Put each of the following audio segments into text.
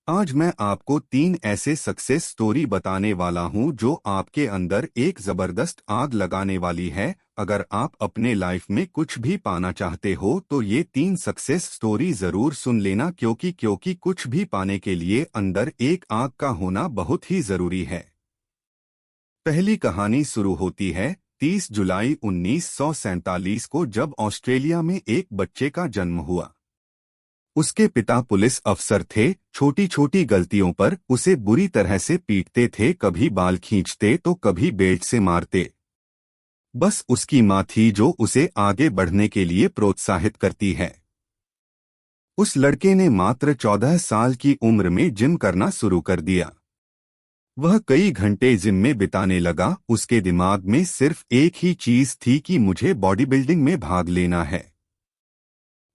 आज मैं आपको 3 ऐसे सक्सेस स्टोरी बताने वाला हूं जो आपके अंदर एक जबरदस्त आग लगाने वाली है। अगर आप अपने लाइफ में कुछ भी पाना चाहते हो तो ये 3 सक्सेस स्टोरी जरूर सुन लेना, क्योंकि कुछ भी पाने के लिए अंदर एक आग का होना बहुत ही जरूरी है। पहली कहानी शुरू होती है 30 जुलाई 1947 को, जब ऑस्ट्रेलिया में एक बच्चे का जन्म हुआ। उसके पिता पुलिस अफसर थे। छोटी छोटी गलतियों पर उसे बुरी तरह से पीटते थे, कभी बाल खींचते तो कभी बेल्ट से मारते। बस उसकी माँ थी जो उसे आगे बढ़ने के लिए प्रोत्साहित करती है। उस लड़के ने मात्र 14 साल की उम्र में जिम करना शुरू कर दिया। वह कई घंटे जिम में बिताने लगा। उसके दिमाग में सिर्फ एक ही चीज थी कि मुझे बॉडी बिल्डिंग में भाग लेना है।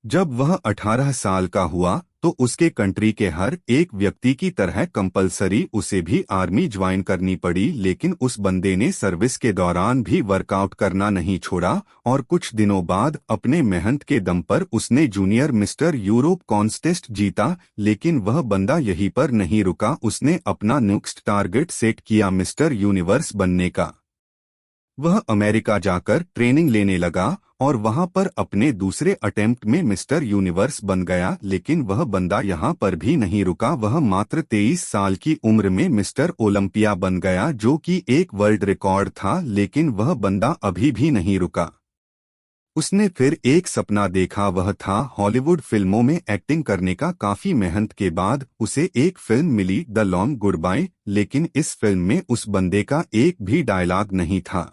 जब वह 18 साल का हुआ तो उसके कंट्री के हर एक व्यक्ति की तरह कंपलसरी उसे भी आर्मी ज्वाइन करनी पड़ी, लेकिन उस बंदे ने सर्विस के दौरान भी वर्कआउट करना नहीं छोड़ा और कुछ दिनों बाद अपने मेहनत के दम पर उसने जूनियर मिस्टर यूरोप कॉन्टेस्ट जीता। लेकिन वह बंदा यहीं पर नहीं रुका, उसने अपना नेक्स्ट टारगेट सेट किया मिस्टर यूनिवर्स बनने का। वह अमेरिका जाकर ट्रेनिंग लेने लगा और वहां पर अपने दूसरे अटेम्प्ट में मिस्टर यूनिवर्स बन गया। लेकिन वह बंदा यहां पर भी नहीं रुका, वह मात्र 23 साल की उम्र में मिस्टर ओलंपिया बन गया, जो कि एक वर्ल्ड रिकॉर्ड था। लेकिन वह बंदा अभी भी नहीं रुका। उसने फिर एक सपना देखा, वह था हॉलीवुड फिल्मों में एक्टिंग करने का। काफी मेहनत के बाद उसे एक फिल्म मिली, द लॉन्ग गुड बाय। लेकिन इस फिल्म में उस बंदे का एक भी डायलॉग नहीं था।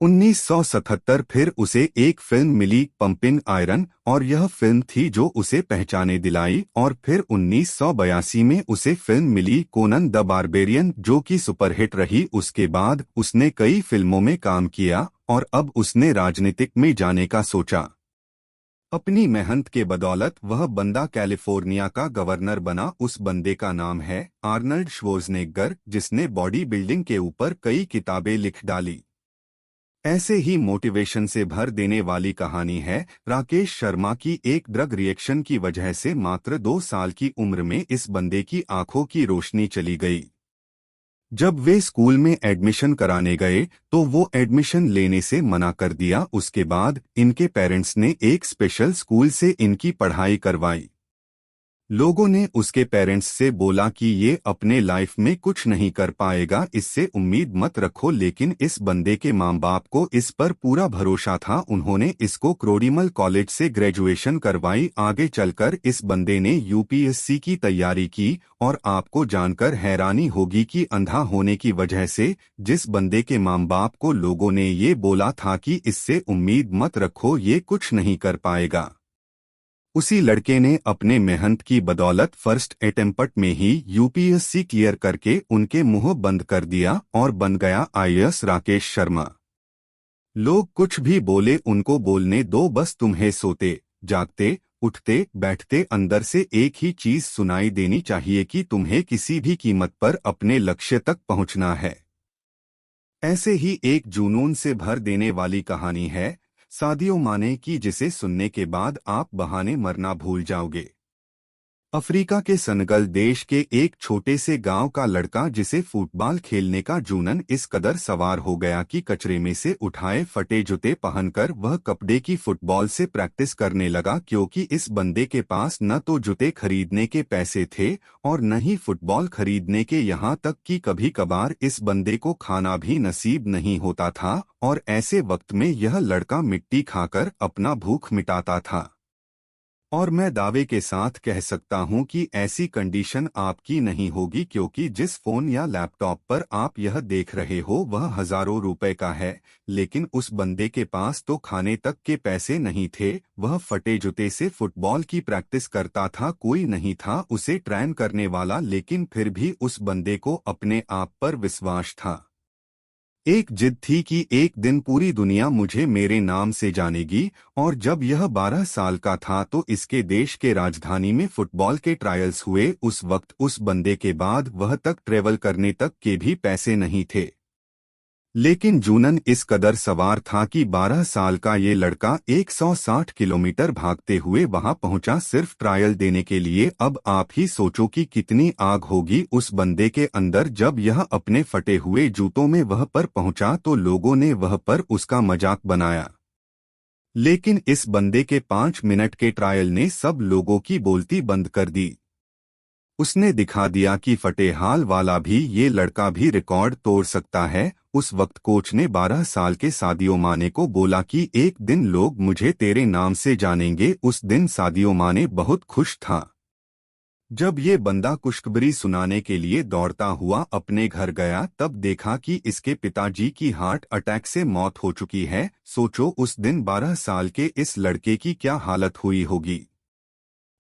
1977 फिर उसे एक फिल्म मिली, पंपिंग आयरन, और यह फिल्म थी जो उसे पहचाने दिलाई। और फिर 1982 में उसे फिल्म मिली कोनन द बारबेरियन, जो कि सुपरहिट रही। उसके बाद उसने कई फिल्मों में काम किया और अब उसने राजनीतिक में जाने का सोचा। अपनी मेहनत के बदौलत वह बंदा कैलिफोर्निया का गवर्नर बना। उस बंदे का नाम है आर्नल्ड श्वार्ज़नेगर, जिसने बॉडी बिल्डिंग के ऊपर कई किताबें लिख डाली। ऐसे ही मोटिवेशन से भर देने वाली कहानी है राकेश शर्मा की। एक ड्रग रिएक्शन की वजह से मात्र 2 साल की उम्र में इस बंदे की आंखों की रोशनी चली गई। जब वे स्कूल में एडमिशन कराने गए तो वो एडमिशन लेने से मना कर दिया। उसके बाद इनके पेरेंट्स ने एक स्पेशल स्कूल से इनकी पढ़ाई करवाई। लोगों ने उसके पेरेंट्स से बोला कि ये अपने लाइफ में कुछ नहीं कर पाएगा, इससे उम्मीद मत रखो। लेकिन इस बंदे के माँ बाप को इस पर पूरा भरोसा था। उन्होंने इसको क्रोडीमल कॉलेज से ग्रेजुएशन करवाई। आगे चलकर इस बंदे ने यूपीएससी की तैयारी की और आपको जानकर हैरानी होगी कि अंधा होने की वजह से जिस बंदे के माँ बाप को लोगों ने ये बोला था कि इससे उम्मीद मत रखो, ये कुछ नहीं कर पाएगा, उसी लड़के ने अपने मेहनत की बदौलत फर्स्ट अटेम्प्ट में ही यूपीएससी क्लियर करके उनके मुंह बंद कर दिया और बन गया आईएएस राकेश शर्मा। लोग कुछ भी बोले उनको बोलने दो, बस तुम्हें सोते जागते उठते बैठते अंदर से एक ही चीज सुनाई देनी चाहिए कि तुम्हें किसी भी कीमत पर अपने लक्ष्य तक पहुंचना है। ऐसे ही एक जुनून से भर देने वाली कहानी है सादियो माने की, जिसे सुनने के बाद आप बहाने मरना भूल जाओगे। अफ्रीका के सेनेगल देश के एक छोटे से गांव का लड़का, जिसे फुटबॉल खेलने का जुनून इस कदर सवार हो गया कि कचरे में से उठाए फटे जूते पहनकर वह कपड़े की फुटबॉल से प्रैक्टिस करने लगा। क्योंकि इस बंदे के पास न तो जूते खरीदने के पैसे थे और न ही फुटबॉल खरीदने के, यहाँ तक कि कभी कभार इस बंदे को खाना भी नसीब नहीं होता था। और ऐसे वक्त में यह लड़का मिट्टी खाकर अपना भूख मिटाता था। और मैं दावे के साथ कह सकता हूं कि ऐसी कंडीशन आपकी नहीं होगी, क्योंकि जिस फोन या लैपटॉप पर आप यह देख रहे हो वह हजारों रुपए का है। लेकिन उस बंदे के पास तो खाने तक के पैसे नहीं थे। वह फटे जूते से फुटबॉल की प्रैक्टिस करता था, कोई नहीं था उसे ट्रेन करने वाला। लेकिन फिर भी उस बंदे को अपने आप पर विश्वास था। एक जिद थी कि एक दिन पूरी दुनिया मुझे मेरे नाम से जानेगी। और जब यह 12 साल का था तो इसके देश के राजधानी में फुटबॉल के ट्रायल्स हुए। उस वक्त उस बंदे के बाद वह तक ट्रेवल करने तक के भी पैसे नहीं थे। लेकिन जूनन इस कदर सवार था कि 12 साल का ये लड़का 160 किलोमीटर भागते हुए वहां पहुंचा सिर्फ ट्रायल देने के लिए। अब आप ही सोचो कि कितनी आग होगी उस बंदे के अंदर जब यह अपने फटे हुए जूतों में वह पर पहुंचा तो लोगों ने वह पर उसका मजाक बनाया। लेकिन इस बंदे के 5 मिनट के ट्रायल ने सब लोगों की बोलती बंद कर दी। उसने दिखा दिया कि फटे हाल वाला भी ये लड़का भी रिकॉर्ड तोड़ सकता है। उस वक्त कोच ने 12 साल के सादियो माने को बोला कि एक दिन लोग मुझे तेरे नाम से जानेंगे। उस दिन सादियो माने बहुत खुश था। जब ये बंदा खुशखबरी सुनाने के लिए दौड़ता हुआ अपने घर गया तब देखा कि इसके पिताजी की हार्ट अटैक से मौत हो चुकी है। सोचो उस दिन 12 साल के इस लड़के की क्या हालत हुई होगी।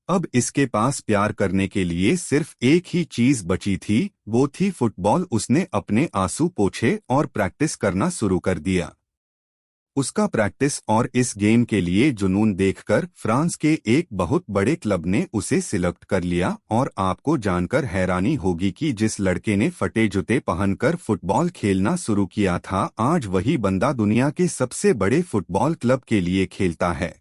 अब इसके पास प्यार करने के लिए सिर्फ एक ही चीज बची थी, वो थी फुटबॉल। उसने अपने आंसू पोंछे और प्रैक्टिस करना शुरू कर दिया। उसका प्रैक्टिस और इस गेम के लिए जुनून देखकर फ्रांस के एक बहुत बड़े क्लब ने उसे सिलेक्ट कर लिया। और आपको जानकर हैरानी होगी कि जिस लड़के ने फटे जूते पहनकर फुटबॉल खेलना शुरू किया था, आज वही बंदा दुनिया के सबसे बड़े फुटबॉल क्लब के लिए खेलता है।